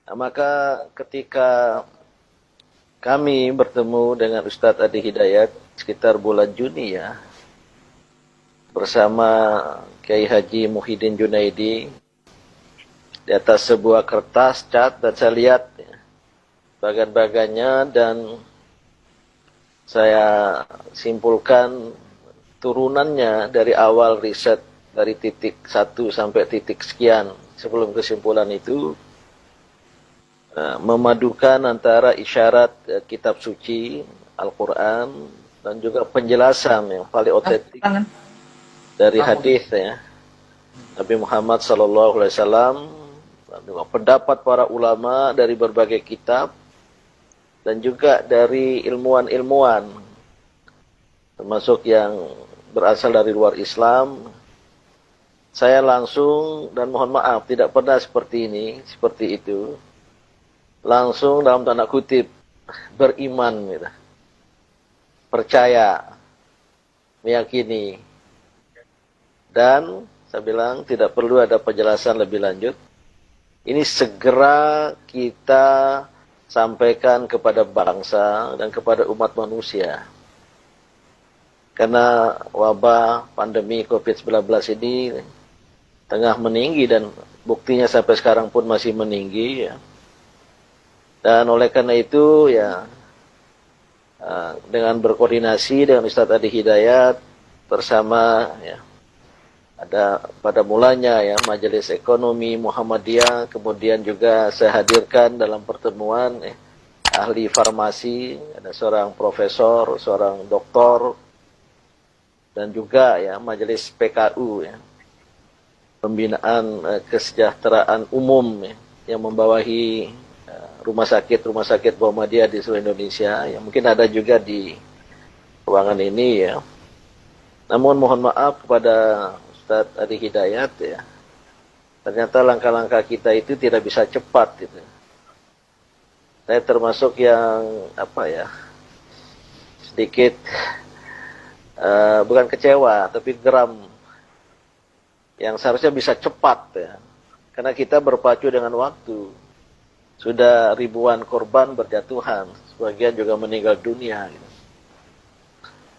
Nah, maka ketika kami bertemu dengan Ustadz Adi Hidayat sekitar bulan Juni ya, bersama Kiai Haji Muhyiddin Junaidi di atas sebuah kertas cat, dan saya lihat ya, bagan-bagannya, dan saya simpulkan turunannya dari awal riset dari titik 1 sampai titik sekian. Sebelum kesimpulan itu, memadukan antara isyarat kitab suci Al-Quran dan juga penjelasan yang paling otentik dari hadis ya Nabi Muhammad SAW, pendapat para ulama dari berbagai kitab, dan juga dari ilmuwan-ilmuwan termasuk yang berasal dari luar Islam. Saya langsung, dan mohon maaf tidak pernah seperti ini, seperti itu, langsung dalam tanda kutip beriman gitu. Percaya, meyakini, dan saya bilang tidak perlu ada penjelasan lebih lanjut. Ini segera kita sampaikan kepada bangsa dan kepada umat manusia. Karena wabah pandemi COVID-19 ini tengah meninggi, dan buktinya sampai sekarang pun masih meninggi ya. Dan oleh karena itu ya, dengan berkoordinasi dengan Ustadz Adi Hidayat bersama ya, ada pada mulanya ya Majelis Ekonomi Muhammadiyah, kemudian juga saya hadirkan dalam pertemuan ahli farmasi, ada seorang profesor, seorang doktor, dan juga ya Majelis PKU ya, pembinaan kesejahteraan umum ya, yang membawahi rumah sakit Muhammadiyah di seluruh Indonesia, yang mungkin ada juga di ruangan ini ya. Namun mohon maaf kepada Ustadz Adi Hidayat ya, ternyata langkah-langkah kita itu tidak bisa cepat gitu. Saya termasuk yang sedikit bukan kecewa tapi geram, yang seharusnya bisa cepat ya, karena kita berpacu dengan waktu. Sudah ribuan korban berjatuhan, sebagian juga meninggal dunia gitu.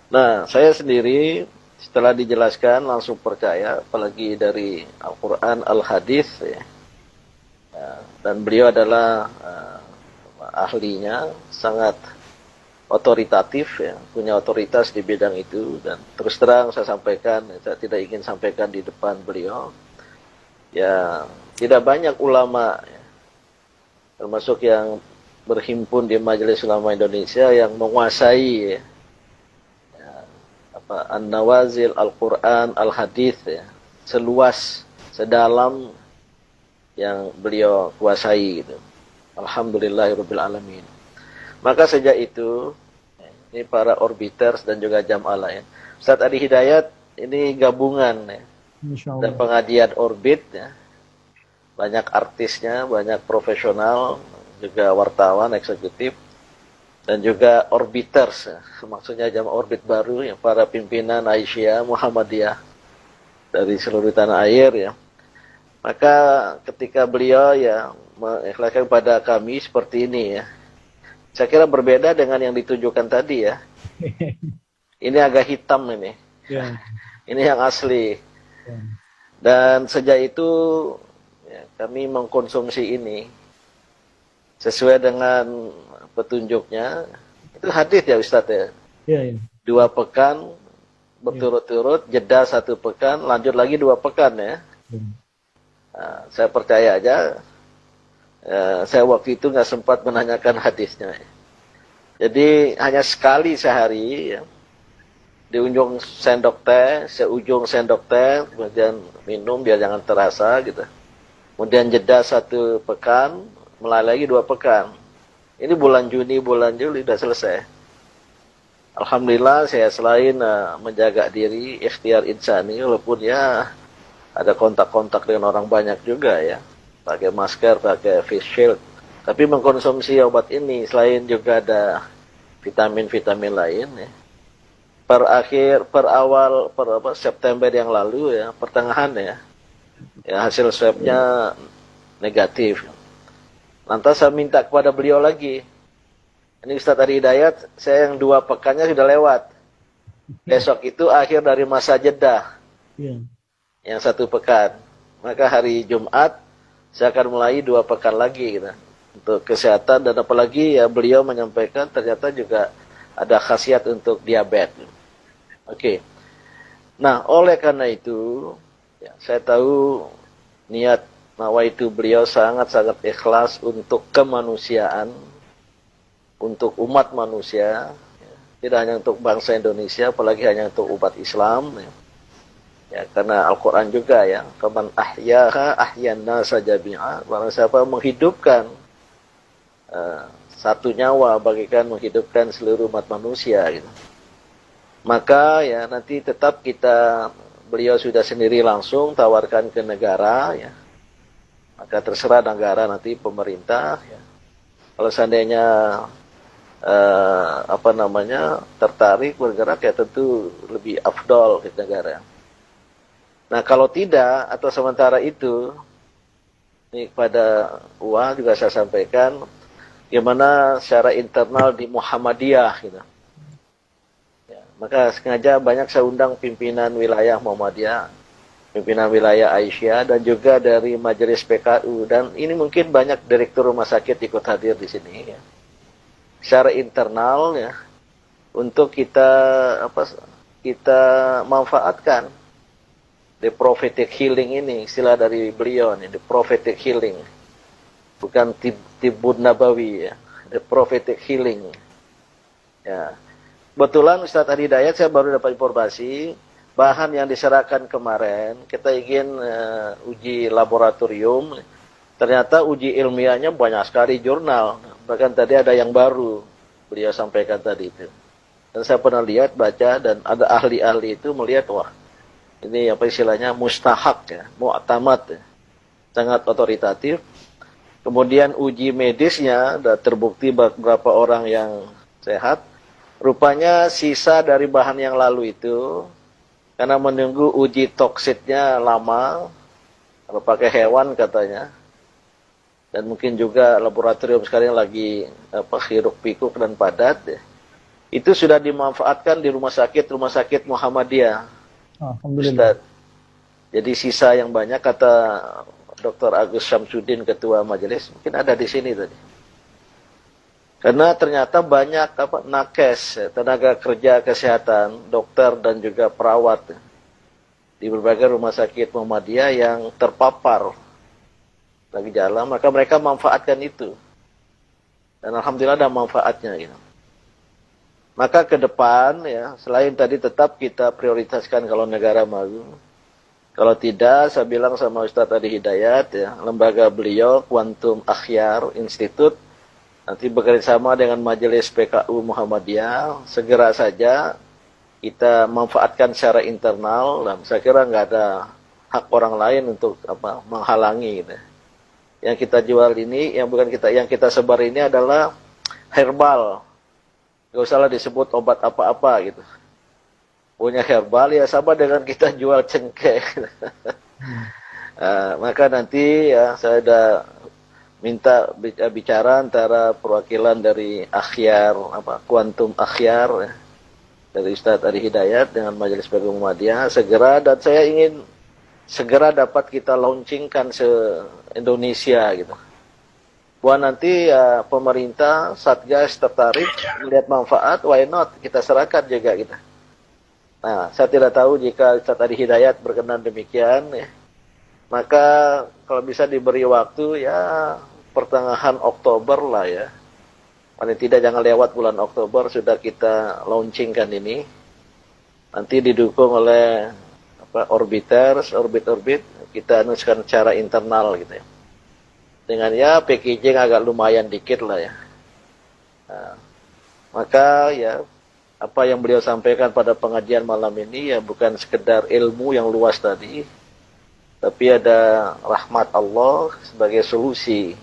Nah, saya sendiri setelah dijelaskan langsung percaya, apalagi dari Al-Quran, Al-Hadis ya. Dan beliau adalah ahlinya, sangat otoritatif ya, punya otoritas di bidang itu. Dan terus terang saya sampaikan, saya tidak ingin sampaikan di depan beliau ya, tidak banyak ulama ya, termasuk yang berhimpun di Majelis Ulama Indonesia yang menguasai ya, An-Nawazil, Al-Quran, Al-Hadis ya, seluas, sedalam yang beliau kuasai gitu. Alhamdulillahirabbil alamin. Maka sejak itu ini para orbiters dan juga jamaah lain, Ustadz Adi Hidayat ini gabungan ya, dan pengajian orbit ya. Banyak artisnya, banyak profesional, juga wartawan, eksekutif, dan juga orbiters, ya. Maksudnya jamaah orbit baru, yang para pimpinan Aisyah, Muhammadiyah dari seluruh tanah air ya. Maka ketika beliau ya mengikhlaskan pada kami seperti ini ya, saya kira berbeda dengan yang ditunjukkan tadi ya. Ini agak hitam ini, ini yang asli. Dan sejak itu ya, kami mengkonsumsi ini sesuai dengan petunjuknya. Itu hadis ya Ustadz ya. 2 pekan berturut-turut, jeda 1 pekan, lanjut lagi 2 pekan ya. Nah, saya percaya aja. Saya waktu itu nggak sempat menanyakan hadisnya. Jadi hanya sekali sehari ya, di ujung sendok teh, seujung sendok teh, kemudian minum biar jangan terasa gitu. Kemudian jeda 1 pekan, mulai lagi 2 pekan. Ini bulan Juni, bulan Juli sudah selesai. Alhamdulillah saya selain menjaga diri, ikhtiar insani, walaupun ya ada kontak-kontak dengan orang banyak juga ya. Pakai masker, pakai face shield. Tapi mengkonsumsi obat ini, selain juga ada vitamin-vitamin lain ya. Per awal September yang lalu ya, pertengahan ya, hasil swabnya negatif. Lantas saya minta kepada beliau lagi. Ini Ustadz Ari Hidayat, saya yang 2 pekannya sudah lewat. Besok itu akhir dari masa jeda. Yang 1 pekan. Maka hari Jumat, saya akan mulai 2 pekan lagi gitu. Untuk kesehatan, dan apalagi ya beliau menyampaikan ternyata juga ada khasiat untuk diabetes. Oke. Nah, oleh karena itu, ya, saya tahu niat nawaitu beliau sangat-sangat ikhlas untuk kemanusiaan, untuk umat manusia, ya. Tidak hanya untuk bangsa Indonesia, apalagi hanya untuk umat Islam. Ya. Ya, karena Al-Quran juga ya, faman ahyaha ahyanna sajabi'a, barang siapa menghidupkan satu nyawa bagikan menghidupkan seluruh umat manusia gitu. Maka ya nanti tetap kita, beliau sudah sendiri langsung tawarkan ke negara ya. Maka terserah negara nanti pemerintah ya. Kalau seandainya tertarik bergerak ya tentu lebih afdol ke negara. Nah kalau tidak atau sementara itu, ini kepada UA juga saya sampaikan, gimana secara internal di Muhammadiyah gitu. Ya, maka sengaja banyak saya undang pimpinan wilayah Muhammadiyah, pimpinan wilayah Aisyah, dan juga dari Majelis PKU, dan ini mungkin banyak direktur rumah sakit ikut hadir di sini ya. Secara internal ya, untuk kita manfaatkan the prophetic healing ini, istilah dari beliau nih, the prophetic healing. Bukan tibun nabawi ya, the prophetic healing. Ya. Kebetulan Ustadz Ari Hidayat, saya baru dapat informasi, bahan yang diserahkan kemarin, kita ingin uji laboratorium, ternyata uji ilmiahnya banyak sekali jurnal, bahkan tadi ada yang baru, beliau sampaikan tadi itu. Dan saya pernah lihat, baca, dan ada ahli-ahli itu melihat, wah, ini apa istilahnya mustahak ya, mu'tamad ya, sangat otoritatif. Kemudian uji medisnya sudah terbukti beberapa orang yang sehat. Rupanya sisa dari bahan yang lalu itu, karena menunggu uji toksiknya lama, kalau pakai hewan katanya, dan mungkin juga laboratorium sekarang lagi hiruk pikuk dan padat ya, itu sudah dimanfaatkan di rumah sakit Muhammadiyah. Alhamdulillah. Ustaz. Jadi sisa yang banyak, kata Dr. Agus Syamsuddin, ketua majelis, mungkin ada di sini tadi. Karena ternyata banyak nakes, tenaga kerja kesehatan, dokter dan juga perawat di berbagai rumah sakit Muhammadiyah yang terpapar lagi jalan, maka mereka manfaatkan itu. Dan alhamdulillah ada manfaatnya gitu. Maka ke depan ya, selain tadi tetap kita prioritaskan kalau negara maju. Kalau tidak, saya bilang sama Ustadz Ari Hidayat ya, lembaga beliau Quantum Akhyar Institute nanti bekerjasama dengan Majelis PKU Muhammadiyah, segera saja kita manfaatkan secara internal, dan saya kira nggak ada hak orang lain untuk menghalangi gitu. Yang kita jual ini, yang kita sebar ini adalah herbal. Gak usahlah disebut obat apa-apa gitu. Punya herbal ya sama dengan kita jual cengkeh. Maka nanti ya saya sudah minta bicara antara perwakilan dari Akhyar, Quantum Akhyar ya, dari Ustadz Ari Hidayat dengan Majelis PKU Muhammadiyah segera, dan saya ingin segera dapat kita launchingkan se-Indonesia gitu. Buat nanti ya pemerintah, Satgas tertarik, melihat manfaat, why not? Kita serahkan juga kita. Nah, saya tidak tahu jika Ustadz Ari Hidayat berkenan demikian, ya. Maka kalau bisa diberi waktu ya pertengahan Oktober lah ya. Paling tidak jangan lewat bulan Oktober sudah kita launchingkan ini. Nanti didukung oleh orbiters, orbit kita anunskan secara internal gitu ya. Dengan ya packaging agak lumayan dikit lah ya. Nah, maka ya apa yang beliau sampaikan pada pengajian malam ini ya bukan sekedar ilmu yang luas tadi, tapi ada rahmat Allah sebagai solusi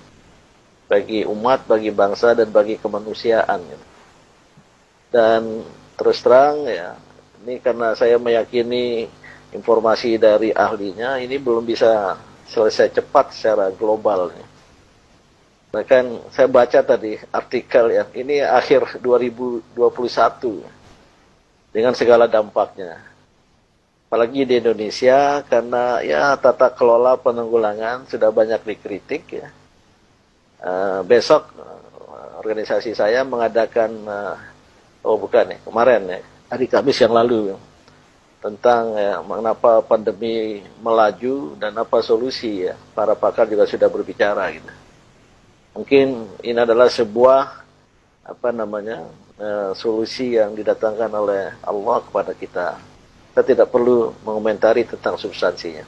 bagi umat, bagi bangsa dan bagi kemanusiaan. Dan terus terang ya, ini karena saya meyakini informasi dari ahlinya ini belum bisa selesai cepat secara global. Bahkan saya baca tadi artikel ya, ini akhir 2021 dengan segala dampaknya. Apalagi di Indonesia karena ya tata kelola penanggulangan sudah banyak dikritik ya. Besok organisasi saya mengadakan kemarin ya, hari Kamis yang lalu tentang ya, mengapa pandemi melaju dan apa solusi ya. Para pakar juga sudah berbicara gitu. Mungkin ini adalah sebuah solusi yang didatangkan oleh Allah kepada kita. Kita tidak perlu mengomentari tentang substansinya.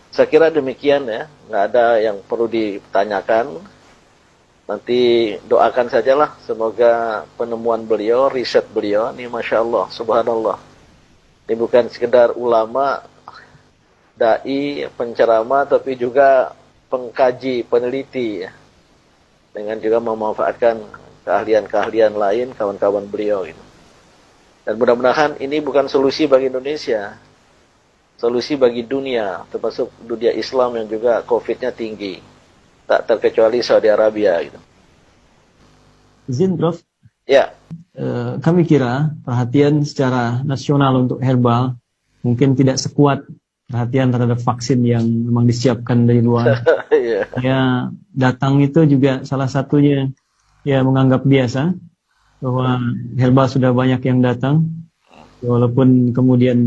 Saya kira demikian ya, nggak ada yang perlu ditanyakan. Nanti doakan sajalah, semoga penemuan beliau, riset beliau, ini Masya Allah, Subhanallah. Ini bukan sekedar ulama, dai, penceramah, tapi juga pengkaji, peneliti ya. Dengan juga memanfaatkan keahlian-keahlian lain kawan-kawan beliau itu. Dan mudah-mudahan ini bukan solusi bagi Indonesia, solusi bagi dunia, termasuk dunia Islam yang juga COVID-nya tinggi, tak terkecuali Saudi Arabia gitu. Izin Prof. Ya. Kami kira perhatian secara nasional untuk herbal mungkin tidak sekuat perhatian terhadap vaksin yang memang disiapkan dari luar. Yeah. Ya, datang itu juga salah satunya ya menganggap biasa bahwa herbal sudah banyak yang datang. Walaupun kemudian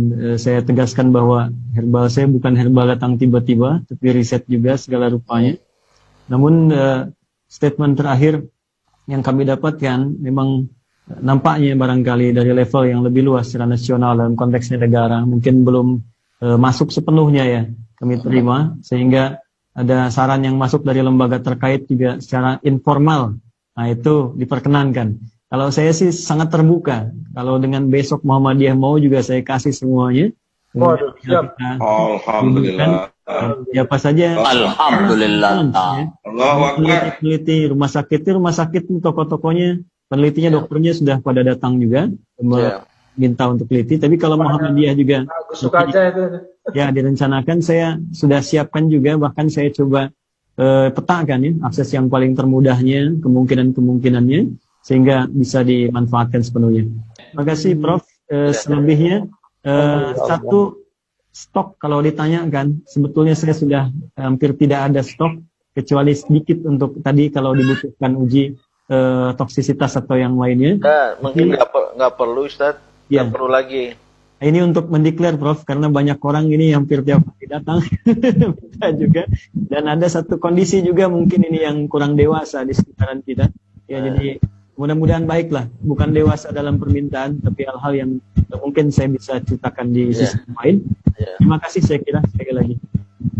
saya tegaskan bahwa herbal saya bukan herbal datang tiba-tiba, tapi riset juga segala rupanya. Namun statement terakhir yang kami dapatkan memang nampaknya barangkali dari level yang lebih luas secara nasional dalam konteksnya negara mungkin belum masuk sepenuhnya ya kami terima, sehingga ada saran yang masuk dari lembaga terkait juga secara informal. Nah itu diperkenankan. Kalau saya sih sangat terbuka. Kalau dengan besok Muhammadiyah mau juga saya kasih semuanya. Waduh, siap. Alhamdulillah. Siapa saja. Alhamdulillah. Allahu Akbar. Peneliti rumah sakit toko-tokonya, penelitinya, dokternya sudah pada datang juga minta untuk teliti. Tapi kalau Muhammadiyah juga suka aja itu. Ya direncanakan, saya sudah siapkan juga, bahkan saya coba petakan ya akses yang paling termudahnya, kemungkinannya sehingga bisa dimanfaatkan sepenuhnya. Terima kasih Prof. Selebihnya satu stok kalau ditanyakan, sebetulnya saya sudah hampir tidak ada stok kecuali sedikit untuk tadi kalau dibutuhkan uji toksisitas atau yang lainnya. Mungkin nggak perlu Ustaz, nggak perlu lagi. Ini untuk mendeklar Prof, karena banyak orang ini hampir tiap hari datang kita juga, dan ada satu kondisi juga mungkin ini yang kurang dewasa di sekitaran kita. Ya jadi mudah-mudahan baiklah, bukan dewasa dalam permintaan, tapi hal-hal yang mungkin saya bisa ceritakan di sisi lain. Terima kasih saya kira sekali lagi.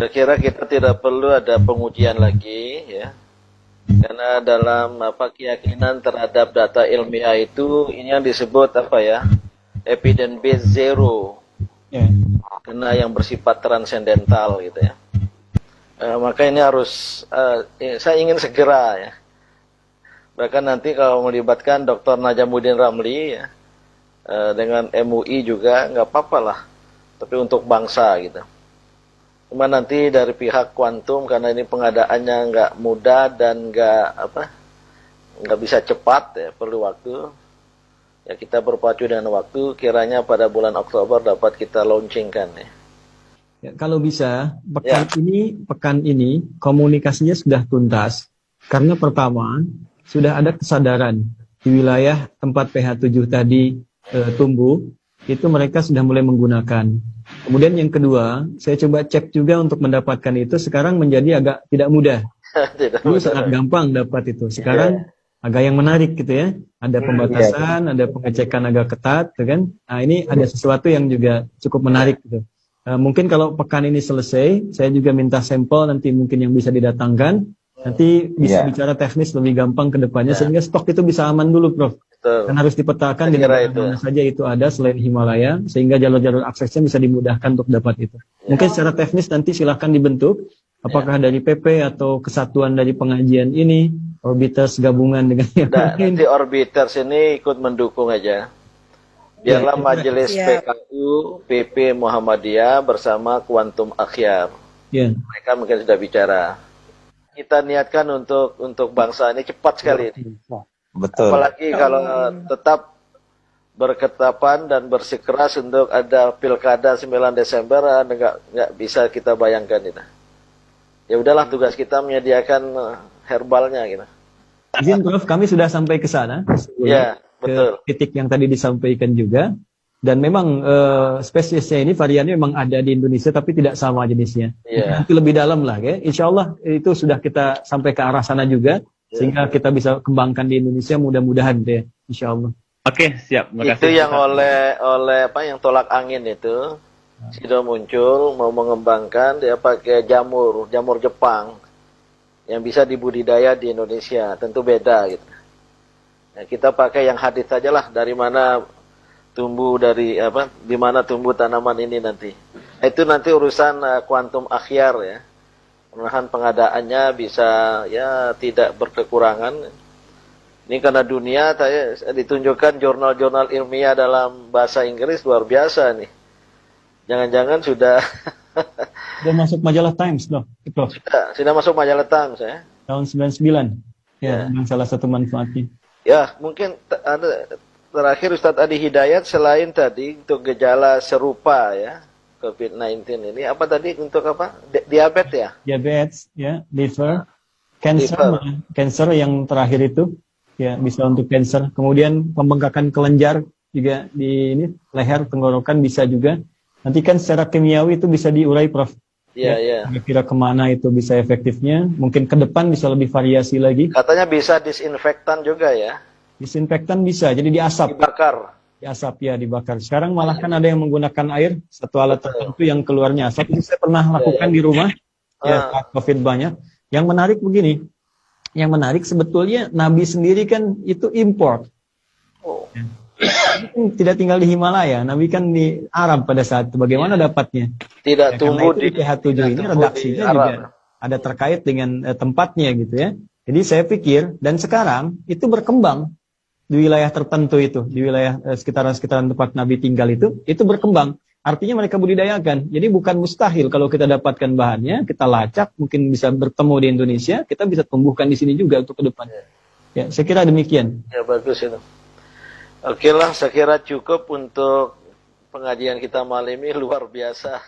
Saya kira kita tidak perlu ada pengujian lagi ya. Karena dalam keyakinan terhadap data ilmiah itu ini yang disebut evidence based zero. Karena yang bersifat transendental gitu ya. Maka ini harus saya ingin segera ya. Bahkan nanti kalau melibatkan Dr. Najamuddin Ramli ya, dengan MUI juga nggak apa-apa lah. Tapi untuk bangsa gitu. Cuma nanti dari pihak kuantum karena ini pengadaannya nggak mudah dan nggak bisa cepat ya, perlu waktu. Ya kita berpacu dengan waktu, kiranya pada bulan Oktober dapat kita launchingkan ya. Ya, kalau bisa pekan ini komunikasinya sudah tuntas karena pertama sudah ada kesadaran di wilayah tempat PH7 tadi tumbuh, itu mereka sudah mulai menggunakan. Kemudian yang kedua, saya coba cek juga untuk mendapatkan itu, sekarang menjadi agak tidak mudah. Dulu sangat gampang dapat itu, sekarang agak yang menarik gitu ya. Ada pembatasan, ada pengecekan agak ketat, gitu kan. Nah ini ada sesuatu yang juga cukup menarik gitu. Mungkin kalau pekan ini selesai, saya juga minta sampel nanti mungkin yang bisa didatangkan. Nanti bisa bicara teknis lebih gampang ke depannya, sehingga stok itu bisa aman dulu Prof. Dan harus dipetakan di mana saja itu ada selain Himalaya, sehingga jalur-jalur aksesnya bisa dimudahkan untuk dapat itu. Mungkin secara teknis nanti silahkan dibentuk, apakah dari PP atau kesatuan dari pengajian ini, Orbiters gabungan dengan yang lain. Nanti Orbiters ini ikut mendukung aja. Biarlah majelis PKU, PP Muhammadiyah bersama Kuantum Akhyar. Mereka mungkin sudah bicara. kita niatkan untuk bangsa ini cepat sekali. Betul. Apalagi kalau tetap berketapan dan bersikeras untuk ada pilkada 9 Desember, nggak bisa kita bayangkan itu. Ya udahlah, tugas kita menyediakan herbalnya gitu. Izin Prof, kami sudah sampai ke sana. Ya, betul. Ke titik yang tadi disampaikan juga. Dan memang spesiesnya ini variannya memang ada di Indonesia tapi tidak sama jenisnya. Yeah. Itu lebih dalam lah ya. Insya Allah itu sudah kita sampai ke arah sana juga sehingga kita bisa kembangkan di Indonesia mudah-mudahan deh. Insya Allah. Oke, siap. Makasih. Itu yang oleh apa yang tolak angin itu sudah muncul mau mengembangkan dia pakai jamur Jepang yang bisa dibudidaya di Indonesia. Tentu beda gitu. Nah, kita pakai yang hadis sajalah dari mana tumbuh di mana tumbuh tanaman ini nanti. Itu nanti urusan kuantum akhyar ya. Mudah-mudahan pengadaannya bisa ya tidak berkekurangan. Ini karena dunia saya ditunjukkan jurnal-jurnal ilmiah dalam bahasa Inggris luar biasa nih. Jangan-jangan sudah masuk majalah Times loh. Sudah masuk majalah Times ya. Tahun 99. Ya, dengan salah satu manfaatnya. Ya, mungkin terakhir Ustadz Adi Hidayat, selain tadi untuk gejala serupa ya COVID-19 ini, apa tadi untuk apa? Diabetes ya? Diabetes, ya, liver, cancer yang terakhir itu, ya bisa untuk cancer. Kemudian pembengkakan kelenjar juga di ini leher, tenggorokan bisa juga. Nanti kan secara kimiawi itu bisa diurai, Prof. Iya, iya. Kira-kira kemana itu bisa efektifnya? Mungkin ke depan bisa lebih variasi lagi. Katanya bisa disinfektan juga ya? Disinfektan bisa, jadi diasap. Dibakar. Diasap ya, dibakar. Sekarang malah kan ada yang menggunakan air, satu alat tertentu yang keluarnya asap. Itu saya pernah lakukan di rumah, ya saat COVID banyak. Yang menarik begini, yang menarik sebetulnya Nabi sendiri kan itu import. Oh. Ya. Tidak tinggal di Himalaya, Nabi kan di Arab pada saat itu. Bagaimana dapatnya? Tidak Ya, tumbuh di PH7 ini redaksinya juga ada terkait dengan tempatnya gitu ya. Jadi saya pikir, dan sekarang itu berkembang di wilayah tertentu itu, di wilayah sekitaran tempat Nabi tinggal itu berkembang. Artinya mereka budidayakan. Jadi bukan mustahil kalau kita dapatkan bahannya, kita lacak, mungkin bisa bertemu di Indonesia, kita bisa tumbuhkan di sini juga untuk ke depan. Ya, saya kira demikian. Ya, bagus itu. Oke lah, saya kira cukup untuk pengajian kita malam ini, luar biasa.